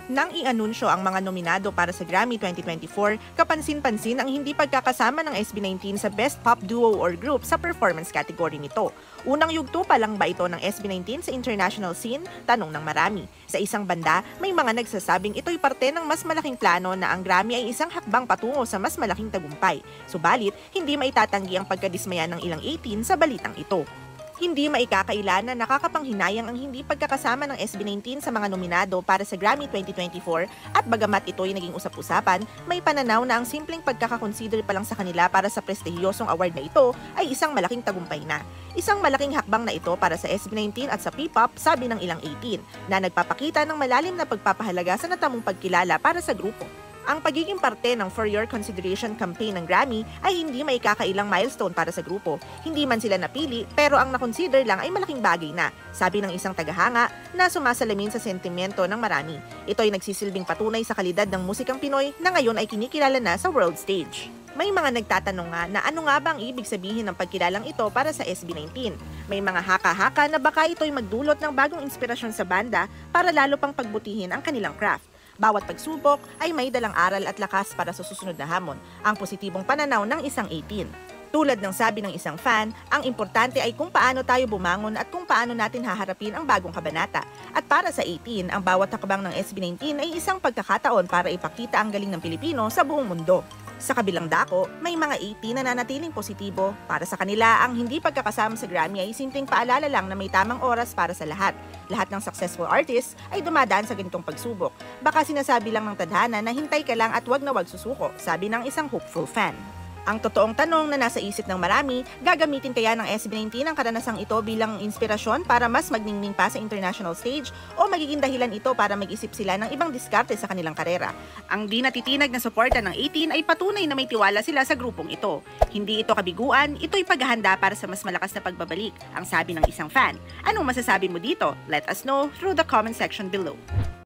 Nang i-anunsyo ang mga nominado para sa Grammy 2024, kapansin-pansin ang hindi pagkakasama ng SB19 sa Best Pop Duo or Group sa performance category nito. Unang yugto pa lang ba ito ng SB19 sa international scene? Tanong ng marami. Sa isang banda, may mga nagsasabing ito'y parte ng mas malaking plano na ang Grammy ay isang hakbang patungo sa mas malaking tagumpay. Subalit, hindi maitatanggi ang pagkadismaya ng ilang 18 sa balitang ito. Hindi maikakaila na nakakapanghinayang ang hindi pagkakasama ng SB19 sa mga nominado para sa Grammy 2024 at bagamat ito'y naging usap-usapan, may pananaw na ang simpleng pagkakakonsider pa lang sa kanila para sa prestihiyosong award na ito ay isang malaking tagumpay na. Isang malaking hakbang na ito para sa SB19 at sa P-pop, sabi ng ilang 18, na nagpapakita ng malalim na pagpapahalaga sa natamong pagkilala para sa grupo. Ang pagiging parte ng For Your Consideration campaign ng Grammy ay hindi may kakailang milestone para sa grupo. Hindi man sila napili, pero ang nakonsider lang ay malaking bagay na, sabi ng isang tagahanga na sumasalamin sa sentimento ng marami. Ito ay nagsisilbing patunay sa kalidad ng musikang Pinoy na ngayon ay kinikilala na sa world stage. May mga nagtatanong nga na ano nga ba ang ibig sabihin ng pagkilalang ito para sa SB19. May mga haka-haka na baka ito'y magdulot ng bagong inspirasyon sa banda para lalo pang pagbutihin ang kanilang craft. Bawat pagsubok ay may dalang aral at lakas para sa susunod na hamon, ang positibong pananaw ng isang 18. Tulad ng sabi ng isang fan, ang importante ay kung paano tayo bumangon at kung paano natin haharapin ang bagong kabanata. At para sa 18, ang bawat hakbang ng SB19 ay isang pagkakataon para ipakita ang galing ng Pilipino sa buong mundo. Sa kabilang dako, may mga 18 na nanatiling positibo. Para sa kanila, ang hindi pagkakasama sa Grammy ay simpleng paalala lang na may tamang oras para sa lahat. Lahat ng successful artists ay dumadaan sa ganitong pagsubok. Baka sinasabi lang ng tadhana na hintay ka lang at wag na wag susuko, sabi ng isang hopeful fan. Ang totoong tanong na nasa isip ng marami, gagamitin kaya ng SB19 ang karanasang ito bilang inspirasyon para mas magningning pa sa international stage o magiging dahilan ito para mag-isip sila ng ibang diskarte sa kanilang karera? Ang di natitinag na suporta ng 18 ay patunay na may tiwala sila sa grupong ito. Hindi ito kabiguan, ito'y paghahanda para sa mas malakas na pagbabalik, ang sabi ng isang fan. Anong masasabi mo dito? Let us know through the comment section below.